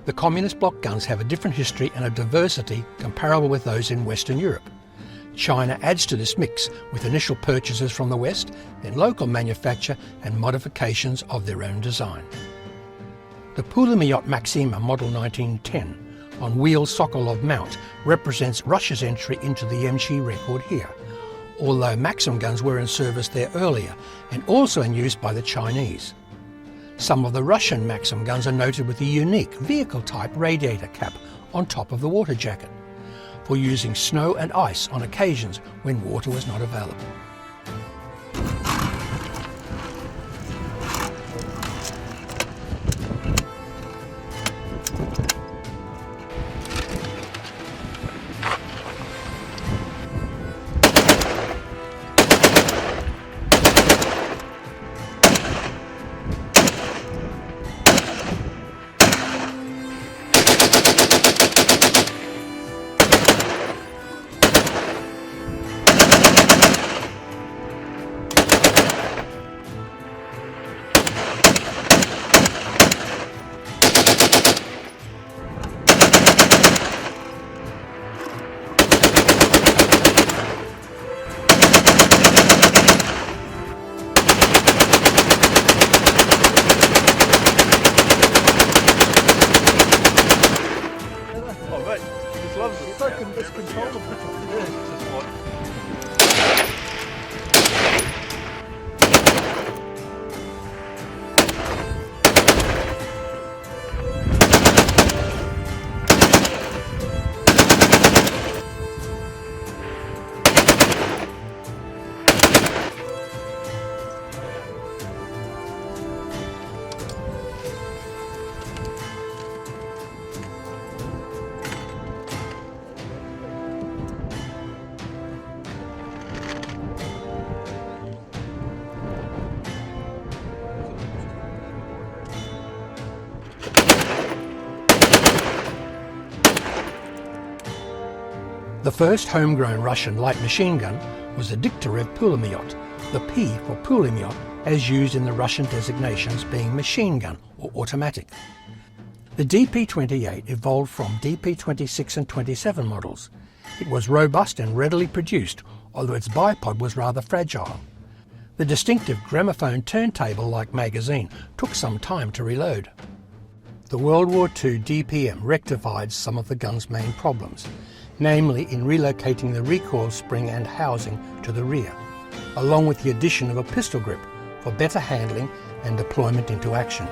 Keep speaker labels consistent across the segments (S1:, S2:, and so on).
S1: The communist bloc guns have a different history and a diversity comparable with those in Western Europe. China adds to this mix with initial purchases from the West, then local manufacture and modifications of their own design. The Pulemyot Maxim model 1910 on wheel Sokolov mount represents Russia's entry into the MG record here, although Maxim guns were in service there earlier and also in use by the Chinese. Some of the Russian Maxim guns are noted with a unique vehicle-type radiator cap on top of the water jacket, for using snow and ice on occasions when water was not available. The first homegrown Russian light machine gun was the Diktarev Pulemyot, the P for Pulemyot as used in the Russian designations being machine gun or automatic. The DP-28 evolved from DP-26 and 27 models. It was robust and readily produced, although its bipod was rather fragile. The distinctive gramophone turntable-like magazine took some time to reload. The World War II DPM rectified some of the gun's main problems, namely in relocating the recoil spring and housing to the rear, along with the addition of a pistol grip for better handling and deployment into action.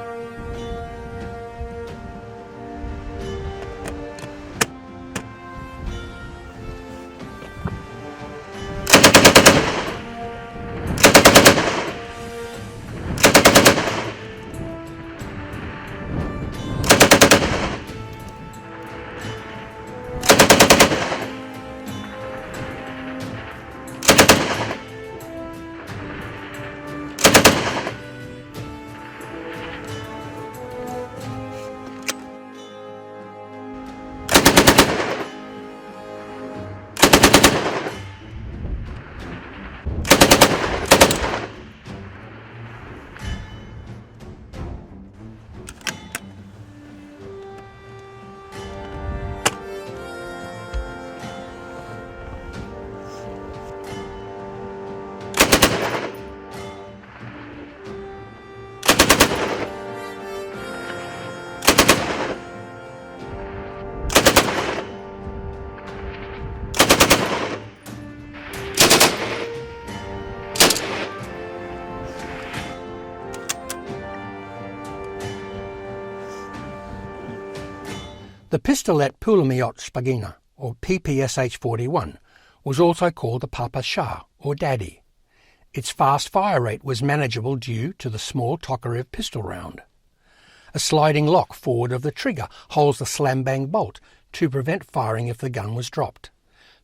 S1: The pistolet Pulemyot Spagina, or PPSH-41, was also called the Papa Shah, or Daddy. Its fast fire rate was manageable due to the small Tokarev pistol round. A sliding lock forward of the trigger holds the slam-bang bolt to prevent firing if the gun was dropped.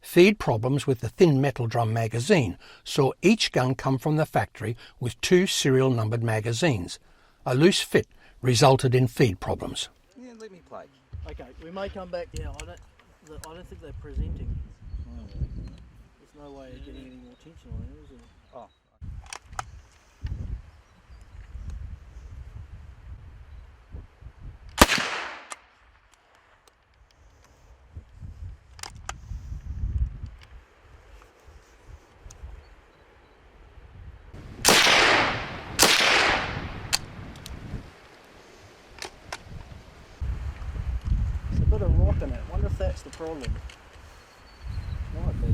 S1: Feed problems with the thin metal drum magazine saw each gun come from the factory with 2 serial numbered magazines. A loose fit resulted in feed problems.
S2: Yeah, let me play.
S3: Okay, we may come back. Yeah, I don't think they're presenting. There's no way of getting any more tension on it, is there?
S2: Oh.
S3: That's the problem. Might be.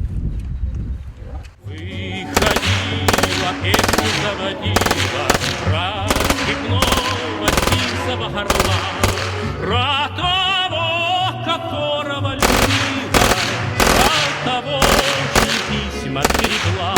S3: You're right.
S2: Выходила, песню заводила, про степного тихого горла, про того, которого любила, про того, что письма берегла.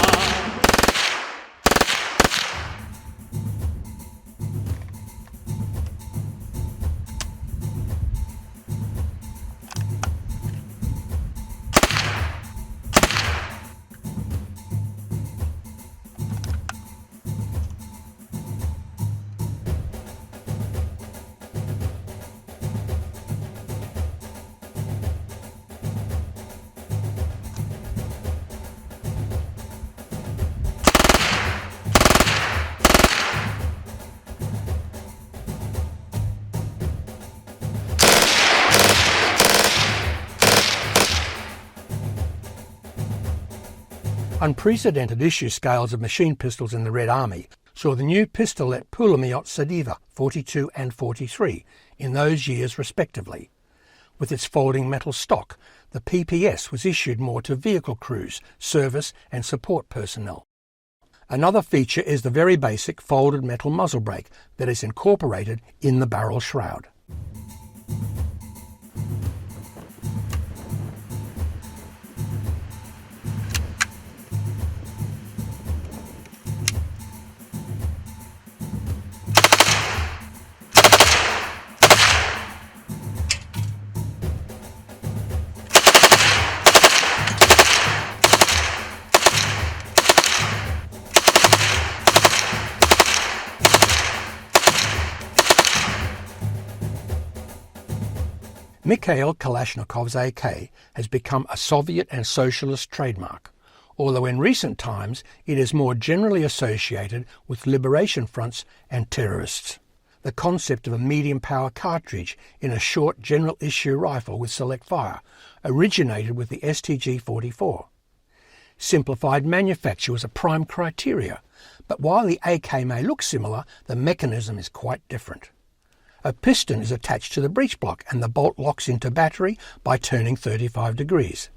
S1: Unprecedented issue scales of machine pistols in the Red Army saw the new pistol at Pulamiot Sediva 42 and 43 in those years respectively. With its folding metal stock, the PPS was issued more to vehicle crews, service and support personnel. Another feature is the very basic folded metal muzzle brake that is incorporated in the barrel shroud. Mikhail Kalashnikov's AK has become a Soviet and socialist trademark, although in recent times it is more generally associated with liberation fronts and terrorists. The concept of a medium-power cartridge in a short general-issue rifle with select fire originated with the STG-44. Simplified manufacture was a prime criteria, but while the AK may look similar, the mechanism is quite different. A piston is attached to the breech block and the bolt locks into battery by turning 35 degrees.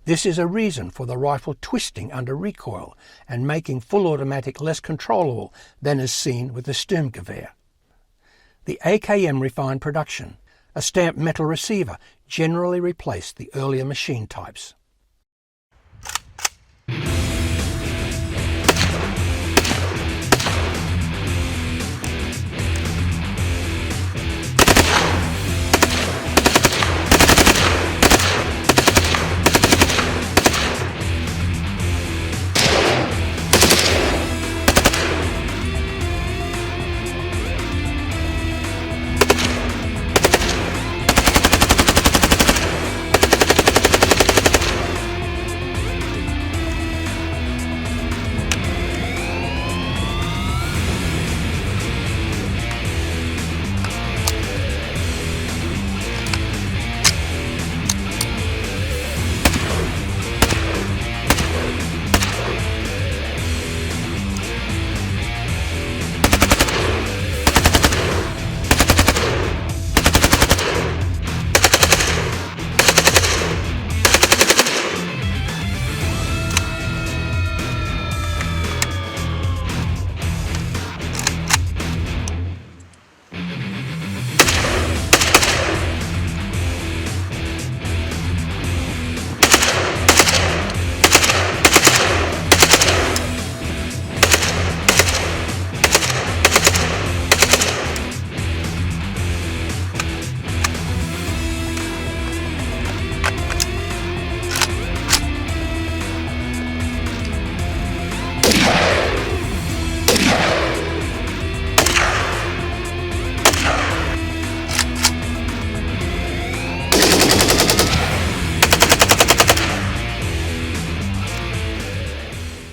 S1: This is a reason for the rifle twisting under recoil and making full automatic less controllable than is seen with the Sturmgewehr. The AKM refined production. A stamped metal receiver generally replaced the earlier machine types.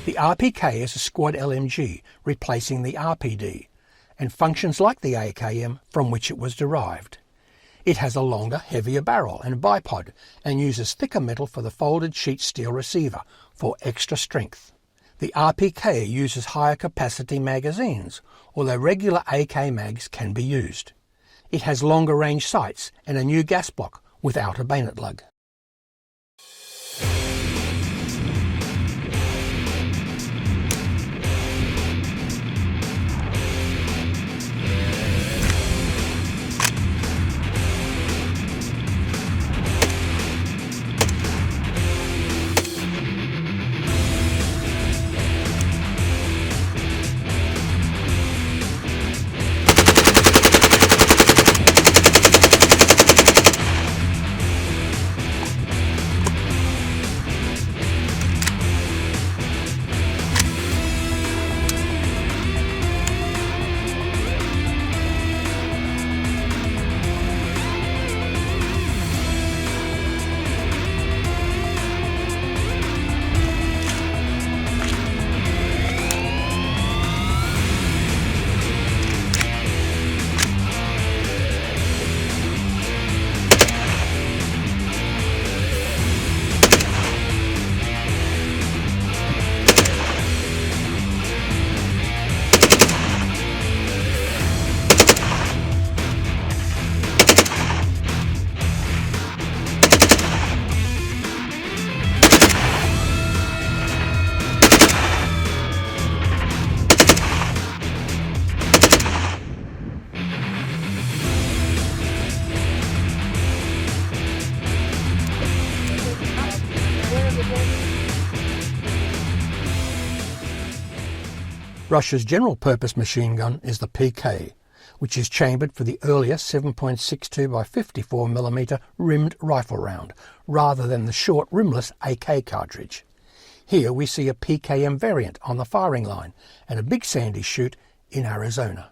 S1: The RPK is a squad LMG replacing the RPD and functions like the AKM from which it was derived. It has a longer, heavier barrel and bipod and uses thicker metal for the folded sheet steel receiver for extra strength. The RPK uses higher capacity magazines, although regular AK mags can be used. It has longer range sights and a new gas block without a bayonet lug. Russia's general-purpose machine gun is the PK, which is chambered for the earlier 7.62 by 54mm rimmed rifle round, rather than the short rimless AK cartridge. Here we see a PKM variant on the firing line at a Big Sandy shoot in Arizona.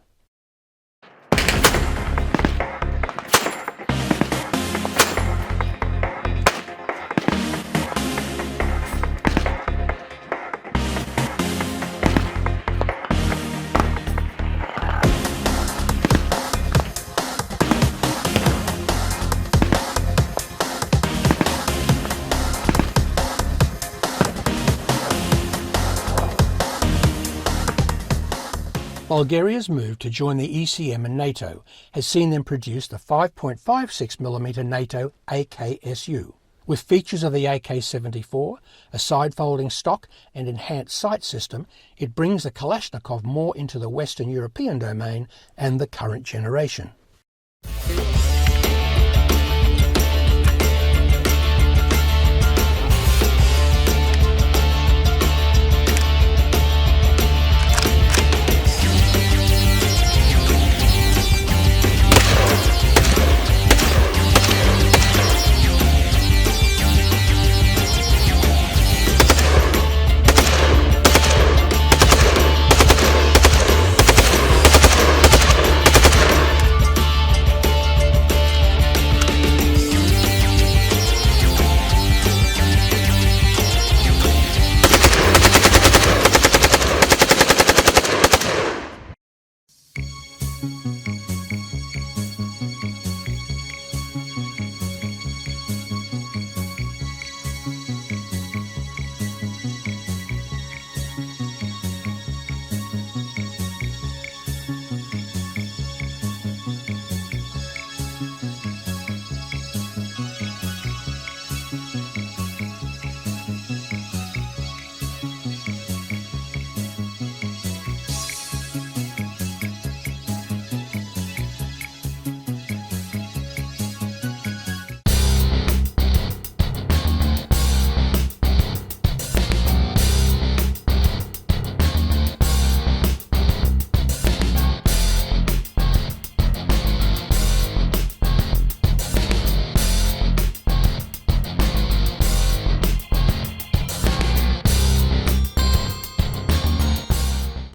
S1: Bulgaria's move to join the ECM and NATO has seen them produce the 5.56mm NATO AKSU. With features of the AK-74, a side-folding stock and enhanced sight system, it brings the Kalashnikov more into the Western European domain and the current generation.